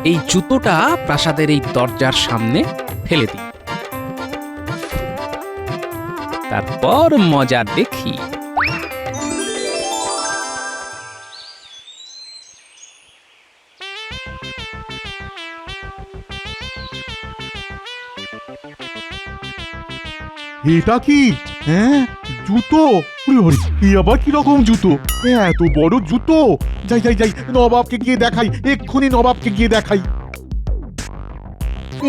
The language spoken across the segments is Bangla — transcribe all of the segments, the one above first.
এই জুতোটা প্রাসাদের এই দরজার সামনে ফেলে দিই, তারপর মজা দেখি। এটা কি? হ্যাঁ, জুতো। ওরে ওরে, এ আবার কি রকম জুতো? এত বড় জুতো! যাই যাই যাই, নবাবকে গিয়ে দেখাই, এক্ষুনি নবাবকে গিয়ে দেখাই।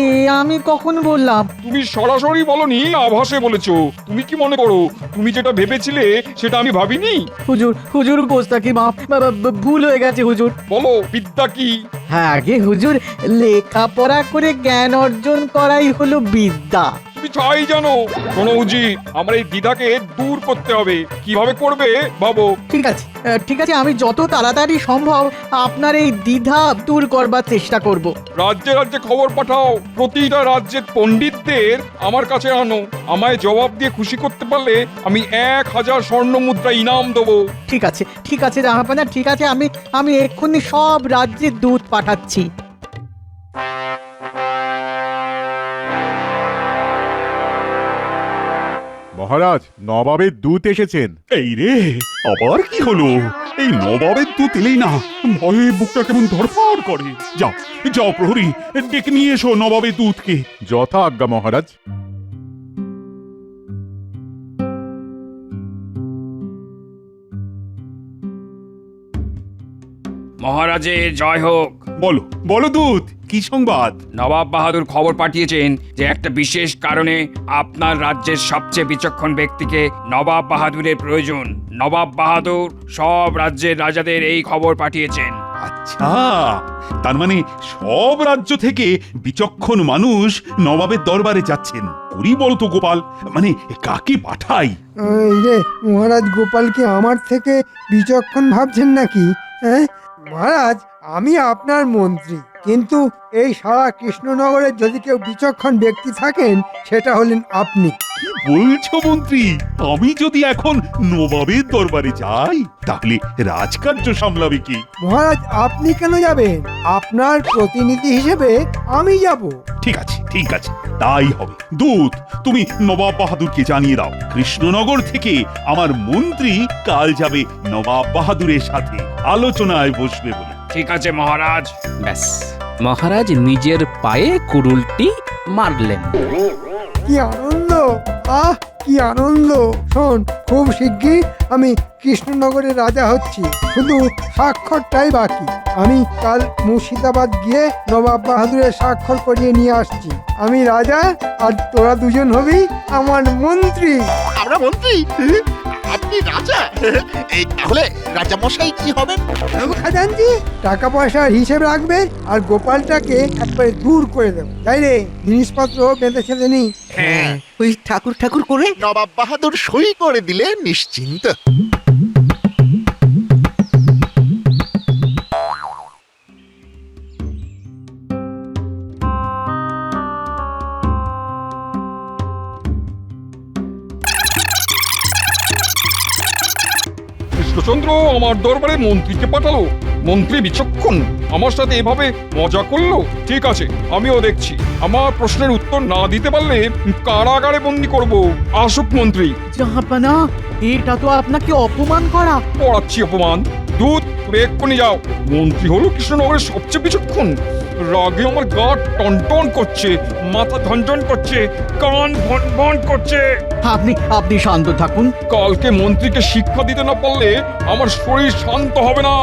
এ আমি কখন বললাম? তুমি সরাসরি বলনি, আভাসে বলেছো। তুমি কি মনে করো তুমি যেটা ভেবেছিলে সেটা আমি ভাবিনি? হুজুর হুজুর গোস্তাকি মাফ, ভুল হয়ে গেছে হুজুর। বলো বিদ্যা কি? হ্যাঁ আগে হুজুর, লেখাপড়া করে জ্ঞান অর্জন করাই হলো বিদ্যা। তুমি চাই জানো। শোনো উজি, আমার এই দ্বিধাকে দূর করতে হবে। কিভাবে করবে ভাবো। ঠিক আছে ঠিক আছে, আমি যত তাড়াতাড়ি সম্ভব আপনার এই দ্বিধা দূর করবার চেষ্টা করব। রাজ্যে রাজ্যে খবর পাঠাও, প্রতিটা রাজ্যের পণ্ডিতদের আমার কাছে আনো। আমায় জবাব দিয়ে খুশি করতে পারলে আমি 1000 স্বর্ণ মুদ্রা ইনাম দেবো। ঠিক আছে জাহাপানা, ঠিক আছে, আমি এক্ষুনি সব রাজ্যে দূত পাঠাচ্ছি। মহারাজ, নবাবের দূত এসেছেন। এই রে, আবার কি হলো? এই নবাবের দুধ এলেই না ভয়ে বুকটা কেমন ধরফড় করে। যাও যাও প্রহরী, ডেকে নিয়ে এসো নবাবের দুধকে। যথা আজ্ঞা মহারাজ। মহারাজের জয় হোক। বলো বলো দুধ, কি সংবাদ? নবাব বাহাদুর খবর পাঠিয়েছেন যে একটা বিশেষ কারণে আপনার রাজ্যের সবচেয়ে বিচক্ষণ ব্যক্তিকে নবাব বাহাদুরের প্রয়োজন। নবাব বাহাদুর সব রাজ্যের রাজাদের এই খবর পাঠিয়েছেন। আচ্ছা, তার মানে সব রাজ্য থেকে বিচক্ষণ মানুষ নবাবের দরবারে যাচ্ছেন। করি বলতো গোপাল, মানে কাকে পাঠাই? এই রে মহারাজ, গোপালকে আমার থেকে বিচক্ষণ ভাবছেন নাকি? হ্যাঁ মহারাজ, আমি আপনার মন্ত্রী, কিন্তু এই সারা কৃষ্ণনগরের যদি কেউ বিচক্ষণ ব্যক্তি থাকেন সেটা হলেন আপনি। কি বলছো মন্ত্রী? আমি যদি এখন নবাবের দরবারে যাই তাহলে রাজকার্য সামলাবে কি? মহারাজ, আপনি কেন যাবেন? আপনার প্রতিনিধি হিসেবে আমি যাব। ঠিক আছে ঠিক আছে, তাই হবে। দূত, তুমি নবাব বাহাদুরকে জানিয়ে দাও কৃষ্ণনগর থেকে আমার মন্ত্রী কাল যাবে নবাব বাহাদুরের সাথে আলোচনায় বসবে বলে। ঠিক আছে মহারাজ। ব্যাস, মহারাজ নিজের পায়ে কুড়ুলটি মারলেন। কি আনন্দ! আহ কি আনন্দ! শোন, খুব শিগগির আমি কৃষ্ণনগরের রাজা হচ্ছি, শুধু স্বাক্ষরটাই বাকি। আমি কাল মুর্শিদাবাদ গিয়ে নবাব বাহাদুরের স্বাক্ষর করিয়ে নিয়ে আসছি। আমি রাজা আর তোরা দুজন হবি আমার মন্ত্রী। আমরা মন্ত্রী? আপনি রাজা? এই তাহলে রাজা মশাই কি হবেন? খাজানজি টাকা পয়সার হিসেব রাখবে আর গোপালটাকে একবারে দূর করে দেবো। তাই রে, জিনিসপত্র বেঁধে ছেঁধে নি। হ্যাঁ, ওই ঠাকুর ঠাকুর করে নবাব বাহাদুর সই করে দিলে নিশ্চিন্ত। কৃষ্ণচন্দ্র আমার দরবারে মন্ত্রীকে পাঠালো। মন্ত্রী বিচক্ষণ, আমার সাথে এভাবে মজা করলো। ঠিক আছে, আমিও দেখছি। আমার প্রশ্নের উত্তর না দিতে পারলে কারাগারে বন্দি করব। আসুক মন্ত্রী। জাহাপানা, এটা তো আপনাকে অপমান করা। পড়াচ্ছি অপমান। দূত, তুমি এক্ষুনি যাও। মন্ত্রী হলো কৃষ্ণনগরের সবচেয়ে বিচক্ষণ। রাগে আমার গা টনটন করছে, মাথা ধনটন করছে, কান ভন ভন করছে। আপনি শান্ত থাকুন। কালকে মন্ত্রীকে শিক্ষা দিতে না পারলে আমার শরীর শান্ত হবে না।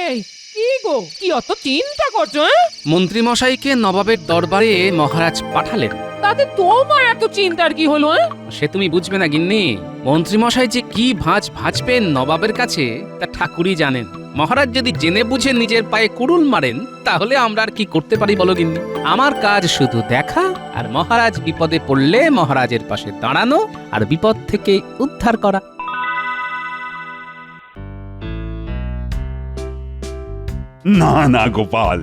এই কি গো, কি অত চিন্তা করছো? মন্ত্রী মশাইকে নবাবের দরবারে মহারাজ পাঠালেন। তাতে তোমার এত চিন্তার কি হলো? সে তুমি বুঝবে না গিন্নি। মন্ত্রী মশাই যে কি ভাঁজ ভাঁজবেন নবাবের কাছে তা ঠাকুরই জানেন। মহারাজ যদি জেনে বুঝে নিজের পায়ে কুড়ুল মারেন তাহলে আমরা আর কি করতে পারি বলো গিন্নি? আমার কাজ শুধু দেখা, আর মহারাজ বিপদে পড়লে মহারাজের পাশে দাঁড়ানো আর বিপদ থেকে উদ্ধার করা। না না গোপাল,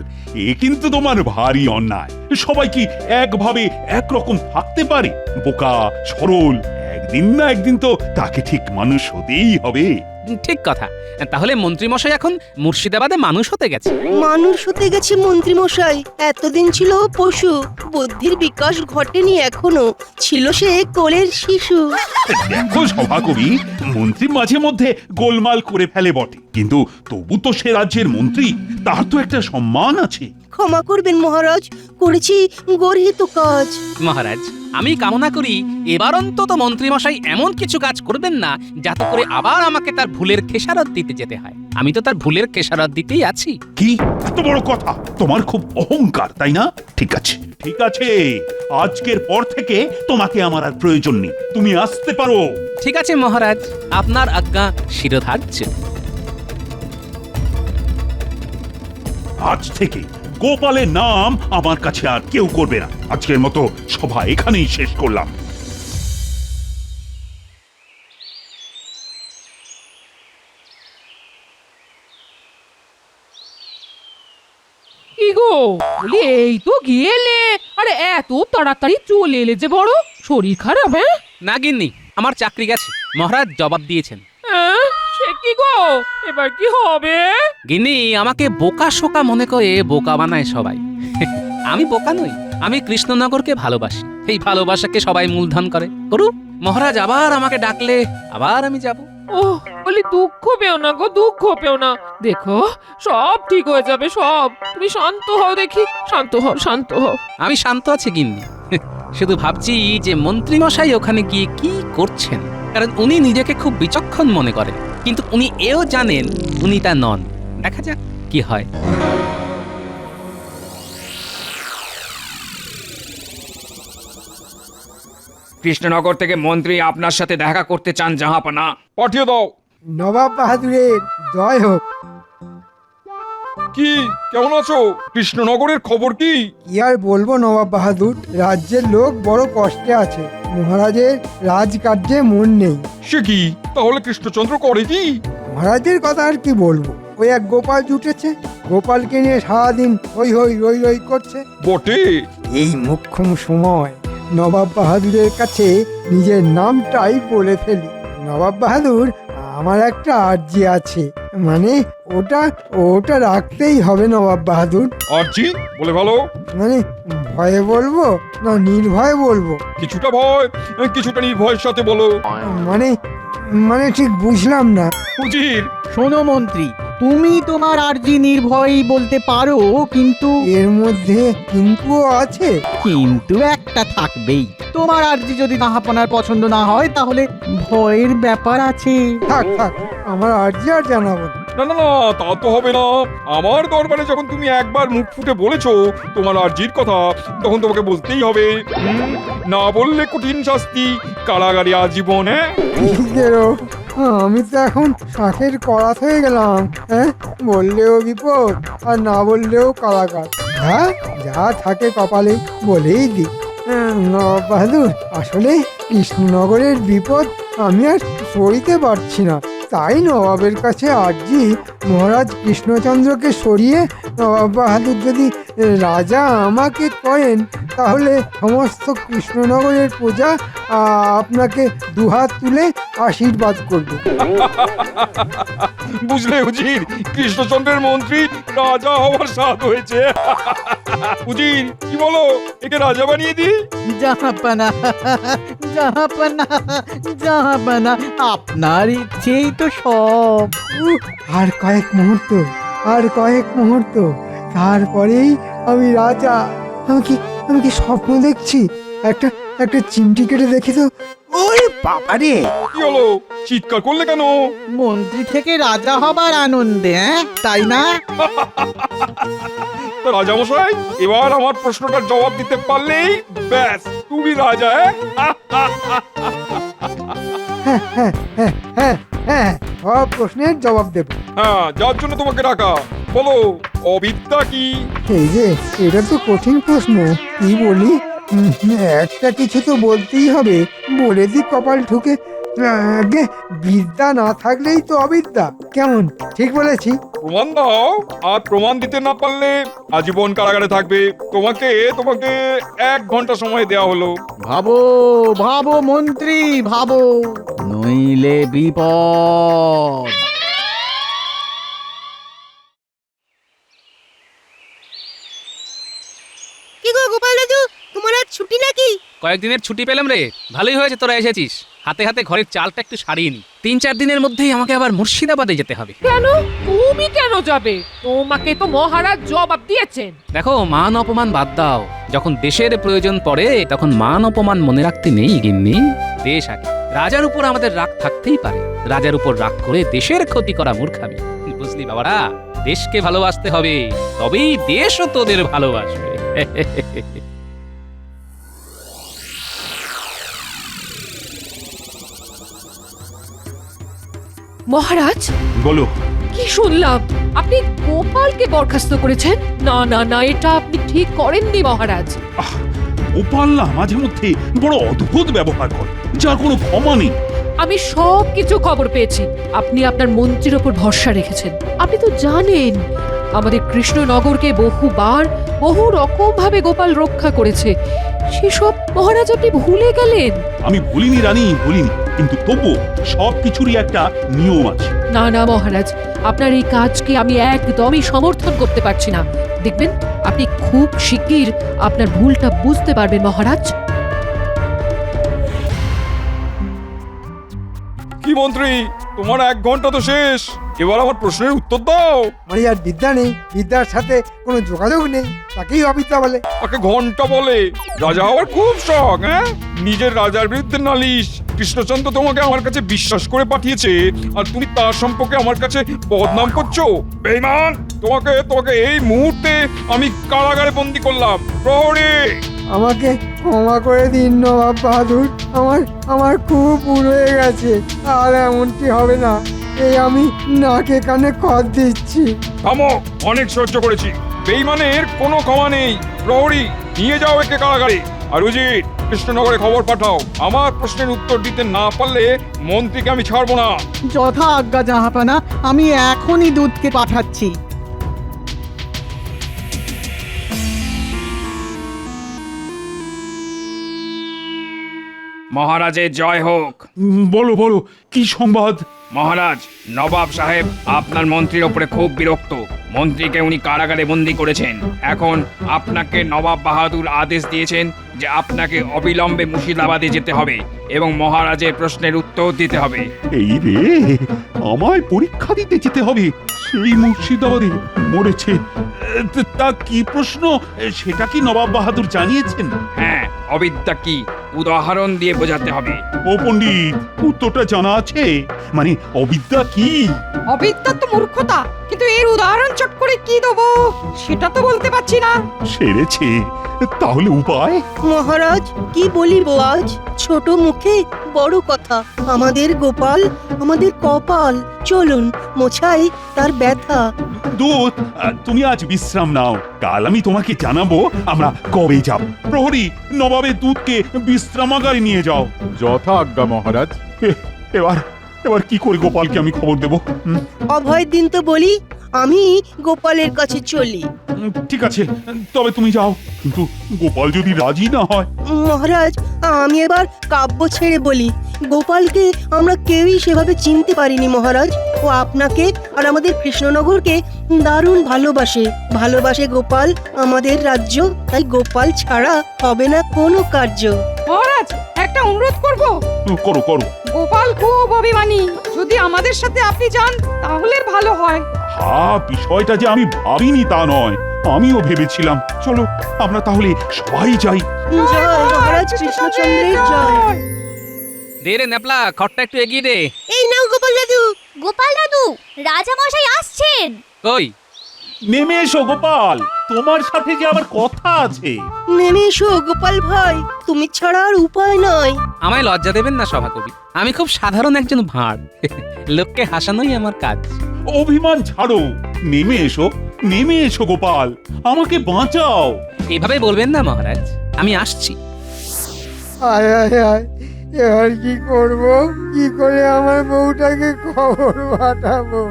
এ কিন্তু তোমার ভারী অন্যায়। সবাই কি একভাবে একরকম থাকতে পারে? বোকা সরল একদিন না একদিন তো তাকে ঠিক মানুষ হতেই হবে। ঠিক কথা। তাহলে মন্ত্রীমশাই এখন মুর্শিদাবাদে মানুষ হতে গেছে। মানুষ হতে গেছে মন্ত্রী মশাই। এতদিন ছিল পশু, বুদ্ধির বিকাশ ঘটেনি এখনো, ছিল সে কোলের শিশু। দেখো সভাকবি, মন্ত্রী মাঝে মধ্যে গোলমাল করে ফেলে বটে, কিন্তু তবু তো সে রাজ্যের মন্ত্রী, তার তো একটা সম্মান আছে। ক্ষমা করবেন মহারাজ, করেছি গর্হিত কাজ। মহারাজ, আমি কামনা করি এবার অন্তত মন্ত্রীমশাই এমন কিছু কাজ করবেন না যাতে করে আবার আমাকে তার ভুলের খেসারত দিতে যেতে হয়। আমি তো তার ভুলের খেসারত দিতেই আছি। কি এত বড় কথা? তোমার খুব অহংকার, তাই না? ঠিক আছে, ঠিক আছে, আজকের পর থেকে তোমাকে আমার আর প্রয়োজন নেই, তুমি আসতে পারো। ঠিক আছে মহারাজ, আপনার আজ্ঞা শিরোধার্য। আজ থেকে গোপালের নাম আমার কাছে আর কেউ করবে না। আজকের মতো সভা এখানেই শেষ করলাম। কি গো, বলি এই তো গেলে, আরে এত তাড়াতাড়ি চলে এলে যে, বড় শরীর খারাপ? হ্যাঁ না গিন্নি, আমার চাকরি গেছে, মহারাজ জবাব দিয়েছেন। হ্যাঁ, সে কি গো, এবার কি হবে? গিন্নি আমাকে বোকা শোকা মনে করে বোকা বানায় সবাই। আমি বোকা নই, আমি কৃষ্ণনগরকে ভালোবাসি। এই ভালোবাসাকে সবাই মূলধন করে করুক। মহারাজ আবার আমাকে ডাকলে আবার আমি যাব। ও বলি, দুঃখ পেও না গো, দুঃখ পেও না, দেখো সব ঠিক হয়ে যাবে সব। তুমি শান্ত হও দেখি, শান্ত হও, শান্ত হও। আমি শান্ত আছি গিন্নি, শুধু ভাবছি যে মন্ত্রীমশাই ওখানে গিয়ে কি করছেন। কারণ উনি নিজেকে খুব বিচক্ষণ মনে করেন, কিন্তু উনি এও জানেন উনি তা নন। দেখা যাক কি হয়। কৃষ্ণনগর থেকে মন্ত্রী আপনার সাথে দেখা করতে চান জাহাপনা। পাঠিয়ে দাও। নবাব বাহাদুরের জয় হোক। কি, কেমন আছো? কৃষ্ণনগরের খবর কি? কি আর বলবো নবাব বাহাদুর, রাজ্যের লোক বড় কষ্টে আছে। মহারাজের রাজকার্যে মন নেই। সে কি, তাহলে কৃষ্ণচন্দ্র করে কি? মহারাজের কথা আর কি বলবো, ওই এক গোপাল জুটেছে, গোপালকে নিয়ে সারাদিন হই হই রই রই করছে। বটে। এই মোক্ষম সময় নবাব বাহাদুরের কাছে নিজের নামটাই বলে ফেলি। নবাব বাহাদুর, আমার একটা আর্জি আছে, মানে ওটা ওটা রাখতেই হবে নবাব বাহাদুর। আরজি বলে ভালো। মানে ভয়ে বলবো না নির্ভয়ে বলবো? কিছুটা ভয়, কিছুটা নির্ভয়ের সাথে বলো। মানে মানে ঠিক বুঝলাম না। উজির, শোনো মন্ত্রী, তুমি তোমার আর্জি নির্ভয়ই বলতে পারো, কিন্তু এর মধ্যে কিন্তু আছে। কিন্তু একটা থাকবেই। তোমার আর্জি যদি জাহাপনার পছন্দ না হয় তাহলে ভয়ের ব্যাপার আছে। থাক থাক, আমার আর্জি আর জানাবো না। না না না, তা তো হবে না। আমার দরবারে যখন তুমি একবার মুখ ফুটে বলেছো তোমার আরজির কথা, তখন তোমাকে বলতেই হবে। না বললে কঠিন শাস্তি, কারাগারে আজীবন। হ্যাঁ, নিজেরও, আমি তো এখন শাঁখের করাত হয়ে গেলাম। হ্যাঁ, বললেও বিপদ আর না বললেও কারাগার। হ্যাঁ, যা থাকে কপালে বলেই দি। নবাব বাহাদুর, আসলে কৃষ্ণনগরের বিপদ আমি আর সইতে পারছি না, তাই নবাবের কাছে আর্জি, মহারাজ কৃষ্ণচন্দ্রকে সরিয়ে নবাব বাহাদুর যদি রাজা আমাকে করেন, তাহলে সমস্ত কৃষ্ণনগরের প্রজা আপনাকে দুহাত তুলে আশীর্বাদ করবে। বুঝলে উজির, কৃষ্ণচন্দ্রের মন্ত্রী রাজা হওয়ার স্বাদ হয়েছে। উজির, কি বলো, একে রাজা বানিয়ে দিই? জাহাপনা, জাহাপনা, জাহাপনা, আপনার ইচ্ছেই তো সব। আর কয়েক মুহূর্ত, আর কয়েক মুহূর্ত, তারপরেই আমি রাজা। আমি কি স্বপ্ন দেখছি? একটা একটা চিমটি কেটে দেখি তো। ওরে বাবা রে! কি হলো, চিৎকার করলে কেন? মন্ত্রী থেকে রাজা হবার আনন্দে, তাই না? তো রাজামশাই, এবার আমার প্রশ্নটার জবাব দিতে পারলেই ব্যাস তুমি রাজা। হ্যাঁ হ্যাঁ হ্যাঁ হ্যাঁ হ্যাঁ, সব প্রশ্নের জবাব দেব। হ্যাঁ, যার জন্য তোমাকে ডাকা, বলো অবিদ্যা কি? এই যে, এটা তো কঠিন প্রশ্ন, কি বলি? একটা কিছু তো বলতেই হবে, বলে দি কপাল ঠুকে। আগে বিদ্যা না থাকলেই তো অবিদ্যা। কেমন, ঠিক বলেছি? প্রমাণ দাও, আর প্রমাণ দিতে না পারলে আজীবন কারাগারে থাকবে। তোমাকে তোমাকে 1 ঘন্টা সময় দেওয়া হলো। ভাবো ভাবো মন্ত্রী, ভাবো। নইলে বিপদ। কি গো গোপাল দাদু, তোমার আজ ছুটি নাকি? কয়েকদিনের ছুটি পেলাম রে, ভালোই হয়েছে তোরা এসেছিস। হাতে হাতে ঘরের চালটা একটু সারিয়ে নি, 3-4 দিনের মধ্যেই আমাকে আবার মুর্শিদাবাদে যেতে হবে। কেন? তুমি কেন যাবে? তোমাকে তো মহারাজ জবাব দিয়েছেন। দেখো, মান অপমান বাদ দাও। যখন দেশের প্রয়োজন পড়ে তখন মান অপমান মনে রাখতে নেই গিন্নি। দেশ আগে। রাজার উপর আমাদের রাগ থাকতেই পারে, রাজার উপর রাগ করে দেশের ক্ষতি করা মূর্খামি। বুঝলি বাবারা, দেশকে ভালোবাসতে হবে, তবেই দেশও তোদের ভালোবাসবে। মহারাজ, বলো। কি শুনলাম আপনি গোপালকে বরখাস্ত করেছেন? না না না, এটা আপনি ঠিক করেননি মহারাজ। গোপাল না মাঝে মধ্যে বড় অদ্ভুত ব্যবহার করে, যার কোনো ক্ষমা নেই। আমি সব কিছু খবর পেয়েছি। আপনি আপনার মন্ত্রীর ওপর ভরসা রেখেছেন। আপনি তো জানেন আমাদের কৃষ্ণনগরকে বহুবার বহু রকম ভাবে গোপাল রক্ষা করেছে। সেসব মহারাজ আপনি ভুলে গেলেন। আমি ভুলিনি রানী, ভুলিনি, কিন্তু তবু সব কিছুরই একটা নিয়ম আছে। না না মহারাজ, আপনার এই কাজকে আমি একদমই সমর্থন করতে পারছি না। দেখবেন আপনি খুব শিগগির আপনার ভুলটা বুঝতে পারবেন মহারাজ। কি মন্ত্রী, তোমার 1 ঘন্টা তো শেষ, এবার আমার প্রশ্নের উত্তর দাও। মানে আর বিদ্যা নেই, বিদ্যার সাথে কোনো যোগাযোগ নেই, তাকেই অবিদ্যা বলে। তাকে ঘন্টা বলে। রাজা হওয়ার খুব শখ, হ্যাঁ? নিজের রাজার বিরুদ্ধে নালিশ। কৃষ্ণচন্দ্র তোমাকে আমার কাছে বিশ্বাস করে পাঠিয়েছে, আর তুমি তার সম্পর্কে আমার কাছে বদনাম করছো। বেঈমান, তোমাকে এই মুহূর্তে আমি কারাগারে বন্দি করলাম। প্রহরী, আমাকে ক্ষমা করে দিন নবাব বাহাদুর, আমার খুব ভুল হয়ে গেছে, আর এমনটি হবে না, এই আমি নাকে কানে খত দিচ্ছি। থামো, অনেক সহ্য করেছি। বেঈমানের কোনো ক্ষমা নেই। প্রহরী, নিয়ে যাও একে কারাগারে। আর উজির, কৃষ্ণনগরে খবর পাঠাও। আমার প্রশ্নের উত্তর দিতে না পারলে মন্ত্রীকে আমি ছাড়বো না। যথা আজ্ঞা জাহাপানা, আমি এখনই দূতকে পাঠাচ্ছি। মহারাজের জয় হোক। বলো বলো, কি সংবাদ? মহারাজ, নবাব সাহেব আপনার মন্ত্রীর ওপরে খুব বিরক্ত। মন্ত্রীকে উনি কারাগারে বন্দি করেছেন। এখন আপনাকে নবাব বাহাদুর আদেশ দিয়েছেন যে আপনাকে অবিলম্বে মুর্শিদাবাদে যেতে হবে এবং মহারাজের প্রশ্নের উত্তর দিতে হবে। এই রে, আমায় পরীক্ষা দিতে যেতে হবে সেই মুর্শিদাবাদে। মরেছে। তা কি প্রশ্ন, সেটা কি নবাব বাহাদুর জানিয়েছেন? হ্যাঁ, অবিদ্যা কি উদাহরণ দিয়ে বোঝাতে হবে। ও পণ্ডিত, উত্তরটা জানা আছে? মানে অবিদ্যা কি? অবিদ্যা তো মূর্খতা, কিন্তু এর উদাহরণ চট করে কি দেবো সেটা তো বলতে পারছি না। সেরেছে, তাহলে উপায়? মহারাজ, কি বলিব আজ? ছোট মুখে বড় কথা। আমাদের গোপাল আমাদের কপাল। চলুন মোছাই তার ব্যথা। দূত, তুমি আজ বিশ্রাম নাও, কাল আমি তোমাকে জানাবো আমরা কবে যাব। প্রহরী, নবাবের দূতকে বিশ্রামাগারে নিয়ে যাও। যথা আজ্ঞা মহারাজ। এবার কি করে গোপালকে আমি খবর দেব? অভয় দিন তো বলি, আমি গোপালের কাছে চলি। ঠিক আছে, তবে তুমি যাও, কিন্তু গোপাল যদি রাজি না হয়? মহারাজ, আমি এবার কাব্য ছেড়ে বলি। গোপালকে আমরা কেউই সেভাবে চিনতে পারিনি মহারাজ। ও আপনাকে আর আমাদের কৃষ্ণনগরকে দারুণ ভালোবাসে গোপাল আমাদের রাজ্য। তাই গোপাল ছাড়া হবে না কোনো কার্য। মহারাজ, একটা অনুরোধ করব। করো করো। গোপাল খুব অভিমানী, যদি আমাদের সাথে আপনি যান তাহলে ভালো হয়। বিষয়টা যে আমি ভাবিনি তা নয়, আমিও ভেবেছিলাম। চলো আমরা তাহলে সবাই যাই। জয় মহারাজ কৃষ্ণচন্দ্রের জয়। দে রে ন্যাপলা, খড়টা একটু এগিয়ে দে। এই নাও গোপাল দাদু। গোপাল দাদু, রাজা মশাই আসছেন। কই? নেমে এসো গোপাল, তোমার সাথে যে আমার কথা আছে। নেমে এসো গোপাল ভাই, তুমি ছাড়া আর উপায় নয়। আমায় লজ্জা দেবেন না সভাকবি, আমি খুব সাধারণ একজন ভাঁড়। লোককে হাসানোই আমার কাজ। অভিমান ছাড়ো, নেমে এসো গোপাল, আমাকে বাঁচাও। এভাবে বলবেন না মহারাজ, আমি আসছি। আয় আয় আয়, এবার কি করব? কি করে আমার বউটাকে খবর পাঠাবো?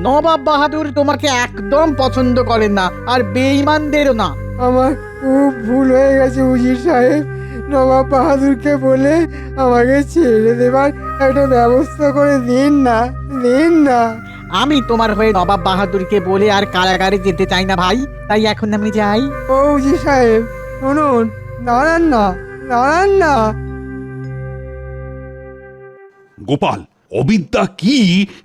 নবাব বাহাদুর তোমাকে একদম পছন্দ করেন না, আর বেঈমানদেরও না। আমার খুব ভুল হয়ে গেছে উজির সাহেব, নবাব বাহাদুরকে বলে আমাকে ছেড়ে দেবার একটা ব্যবস্থা করে দিন না, দিন না। আমি তোমার হয়ে নবাব বাহাদুরকে বলে আর কারাগারে যেতে চাই না ভাই, তাই এখন আমি যাই। ফৌজি সাহেব শুনুন, দাঁড়ান না, দাঁড়ান না। গোপাল, অবিদ্যা কি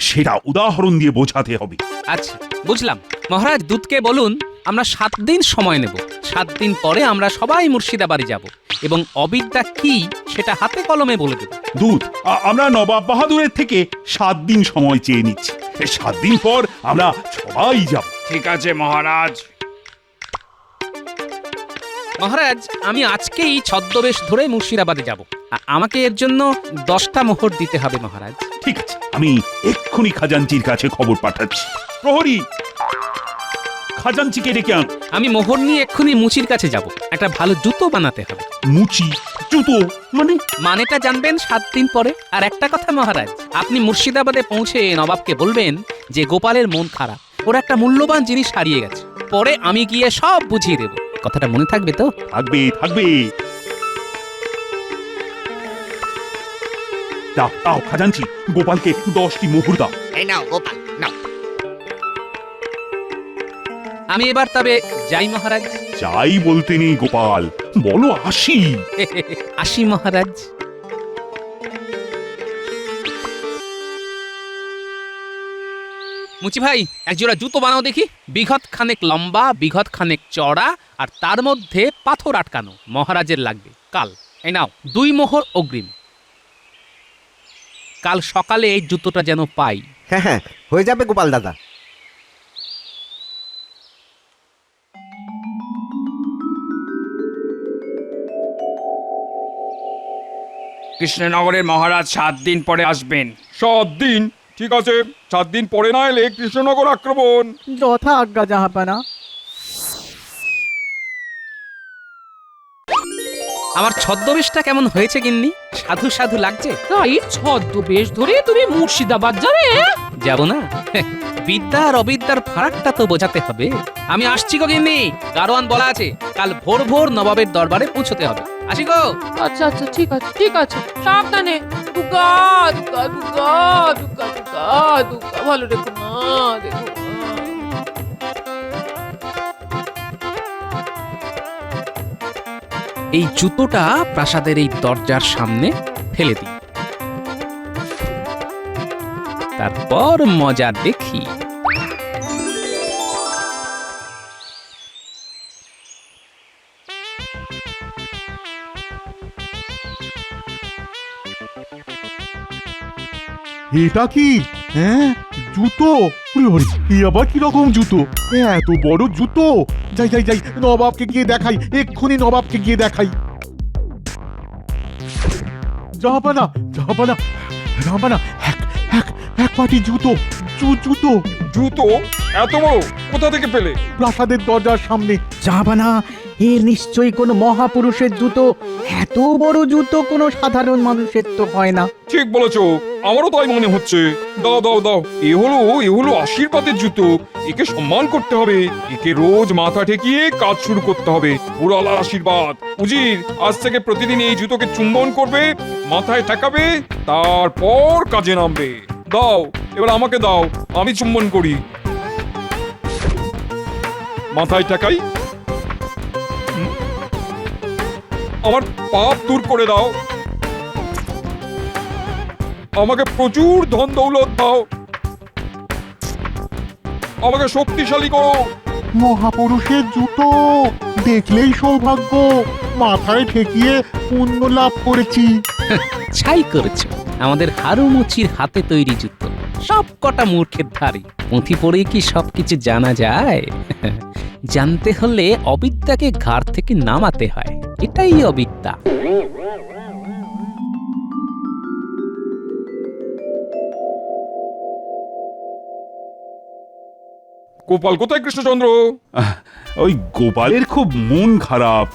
সেটা উদাহরণ দিয়ে বোঝাতে হবে। আচ্ছা, বুঝলাম। মহারাজ দূতকে বলুন আমরা 7 দিন সময় নেব। 7 দিন পরে আমরা সবাই মুর্শিদাবাড়ি যাব এবং অবিদ্যা কি সেটা হাতে কলমে বলে দেব। দূত, আমরা নবাব বাহাদুরের থেকে 7 দিন সময় চেয়ে নিচ্ছি। 7 দিন পর আমরা সবাই যাব। ঠিক আছে মহারাজ। মহারাজ, আমি আজকেই ছদ্মবেশ ধরে মুর্শিদাবাদে যাব। আমাকে এর জন্য 10টা মোহর দিতে হবে মহারাজ। ঠিক আছে, আমি এক্ষুনি খাজাঞ্চির কাছে খবর পাঠাচ্ছি। প্রহরী, খাজাঞ্চিকে ডেকে আন। আমি মোহর নিয়ে এক্ষুনি মুচির কাছে যাব। একটা ভালো জুতো বানাতে হবে। মুচি জুতো মানে? মানেটা জানবেন 7 দিন পরে। আর একটা কথা মহারাজ, আপনি মুর্শিদাবাদে পৌঁছে নবাবকে বলবেন যে গোপালের মন খারাপ, ওর একটা মূল্যবান জিনিস হারিয়ে গেছে। পরে আমি গিয়ে সব বুঝিয়ে দেব। কথাটা মনে থাকবে তো? থাকবে, থাকবে। দাও দাও খাজাঞ্চি, গোপালকে 10টি মোহর দাও। এই নাও গোপাল, নাও। আমি এবার তবে যাই মহারাজ। যাই বলতে নেই গোপাল, বলো আসি। আসি মহারাজ। মুচি ভাই, একজোড়া জুতো বানাও দেখি। বিঘত খানেক লম্বা, বিঘত খানেক চড়া, আর তার মধ্যে পাথর আটকানো। মহারাজের লাগবে কাল। এই নাও 2 মোহর অগ্রিম। কাল সকালে এই জুতোটা যেন পাই। হ্যাঁ হ্যাঁ, হয়ে যাবে গোপাল দাদা। কৃষ্ণনগরের মহারাজ 7 দিন পরে আসবেন। 7 দিন? ঠিক আছে, 7 দিন পরে না এলে কৃষ্ণনগর আক্রমণ। যথা আজ্ঞা জাহাপানা। আমার ছদ্মবেশটা কেমন হয়েছে গিন্নি? সাধু সাধু লাগছে? তাই ছদ্মবেশ ধরে তুমি মুর্শিদাবাদ যাবে? যাব না? বিদ্যা আর অবিদ্যার ফারাকটা তো বোঝাতে হবে। আমি আসছি গো গিন্নি, গারোয়ান বলা আছে কাল ভোর ভোর নবাবের দরবারে পৌঁছতে হবে। আসি গো। আচ্ছা আচ্ছা, ঠিক আছে ঠিক আছে, সাবধানে। দুর্গা দুর্গা দুর্গা দুর্গা দুর্গা দুর্গা, ভালো রেখো মা, দেখো মা। এই জুতোটা প্রাসাদের এই দরজার সামনে ফেলে দিই, তারপর মজা দেখি। এটা কি? হ্যাঁ, জুতো। ওরে হরি, এই আবার কি রকম জুতো? এত বড় জুতো! যাই যাই যাই, নবাবকে গিয়ে দেখাই, এক্ষুনি নবাবকে গিয়ে দেখাই। জাহাপানা, জাহাপানা, জাহাপানা, এক পাটি জুতো, জুতো। জুতো? এত বড় কোথা থেকে পেলে? প্রাসাদের দরজার সামনে। জাহাপানা, এ নিশ্চয়ই কোনো মহাপুরুষের জুতো। এত বড় জুতো কোনো সাধারণ মানুষের তো হয় না। ঠিক বলেছো, আমারও তাই মনে হচ্ছে। দাও দাও দাও, এ হলো আশীর্বাদের জুতো। একে সম্মান করতে হবে, একে রোজ মাথা ঠেকিয়ে কাজ শুরু করতে হবে। পুরালা আশীর্বাদ। উজির আজ থেকে প্রতিদিন এই জুতোকে চুম্বন করবে, মাথায় ঠেকাবে, তারপর কাজে নামবে। দাও, এবার আমাকে দাও, আমি চুম্বন করি। মাথায় ঠেকাই। আমার পাপ দূর করে দাও, আমাকে প্রচুর ধন দৌলত দাও, আমাকে শক্তিশালী করো। মহাপুরুষের জুতো, দেখলেই সৌভাগ্য। মাথায় ঠেকিয়ে পুণ্য লাভ করেছি। ছাই করেছো আমাদের হারুমুচির হাতে তৈরি জুতো। সব কটা মূর্খের ধারী। পুঁথি পড়ে কি সবকিছু জানা যায়? জানতে হলে অবিদ্যাকে ঘাড় থেকে নামাতে হয়। এটাই অবিদ্যা। গোপাল কোথায় কৃষ্ণচন্দ্র? ওই গোপালের খুব মন খারাপ।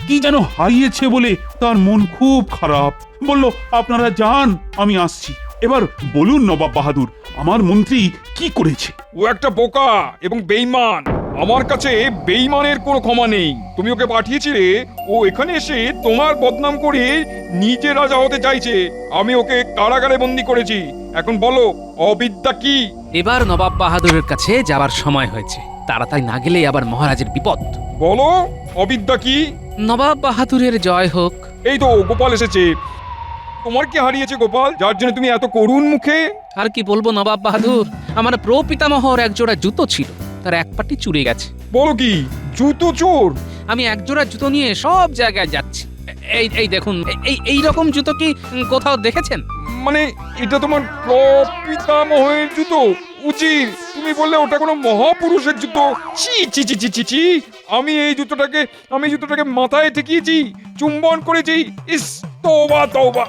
কি যেন হারিয়েছে বলে তার মন খুব খারাপ। বলল আপনারা যান, আমি আসছি। এবার বলুন নবাব বাহাদুর, আমার মন্ত্রী কি করেছে? ও একটা বোকা এবং বেঈমান। আমার কাছে বেঈমানের কোনো ক্ষমা নেই। তুমি ওকে পাঠিয়েছিলে, ও এখানে এসে তোমার বদনাম করে নিজে রাজা হতে চাইছে। আমি ওকে কারাগারে বন্দি করেছি। এখন বলো অবিদ্যা কি? এবার নবাব বাহাদুরের কাছে যাবার সময় হয়েছে। তাড়াতাড়ি না গেলে আবার মহারাজের বিপদ। বলো অবিদ্যা কি? নবাব বাহাদুরের জয় হোক। এই তো গোপাল এসেছে। তোমার কি হারিয়েছে গোপাল, যার জন্য তুমি এত করুণ মুখে? আর কি বলবো নবাব বাহাদুর, আমার প্রপিতামহর এক জোড়া জুতো ছিল, তার এক পাটি চুরে গেছে। বলো কি, জুতো চোর? আমি এক জোড়া জুতো নিয়ে সব জায়গায় যাচ্ছি। এই দেখুন, এই রকম জুতো কি কোথাও দেখেছেন? মানে এটা তোমার প্রপিতামহের জুতো? উচিত তুমি বললে ওটা কোনো মহাপুরুষের জুতো। ছি ছি ছি ছি ছি ছি। আমি এই জুতোটাকে মাথায় ঠেকিয়েছি, চুম্বন করেছি। ইস, তওবা তওবা।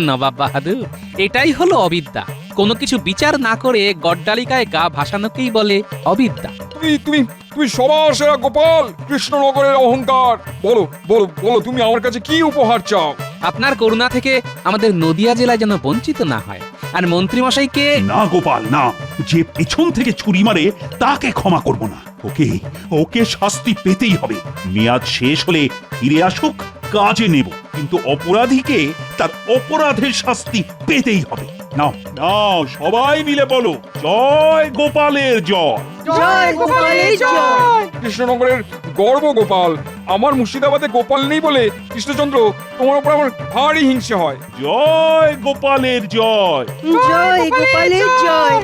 নবাব বাহাদুর, এটাই হলো অবিদ্যা। কোনো কিছু বিচার না করে গড্ডালিকায় গা ভাসানোকেই বলে অবিদ্যা। তুমি তুমি তুমি সবার সেরা গোপাল, কৃষ্ণনগরের অহংকার। বলো বলো বলো, তুমি আমার কাছে কি উপহার চাও? আপনার করুণা থেকে আমাদের নদিয়া জেলা যেন বঞ্চিত না হয়, আর মন্ত্রীমশাইকে। না গোপাল না, যে পেছন থেকে ছুরি মারে তাকে ক্ষমা করব না। ওকে ওকে শাস্তি পেতেই হবে। মেয়াদ শেষ হলে ফিরে আসুক, কাজে নেব, কিন্তু অপরাধীকে তার অপরাধের শাস্তি পেতেই হবে। নাও নাও, সবাই মিলে বলো জয় গোপালের জয়। জয় গোপালের জয়। কৃষ্ণনগরের গর্ব গোপাল। আমার মুর্শিদাবাদে গোপাল নেই বলে কৃষ্ণচন্দ্র তোমার উপর আমার ভারী হিংসে হয়। জয় গোপালের জয়। জয় গোপালের জয়।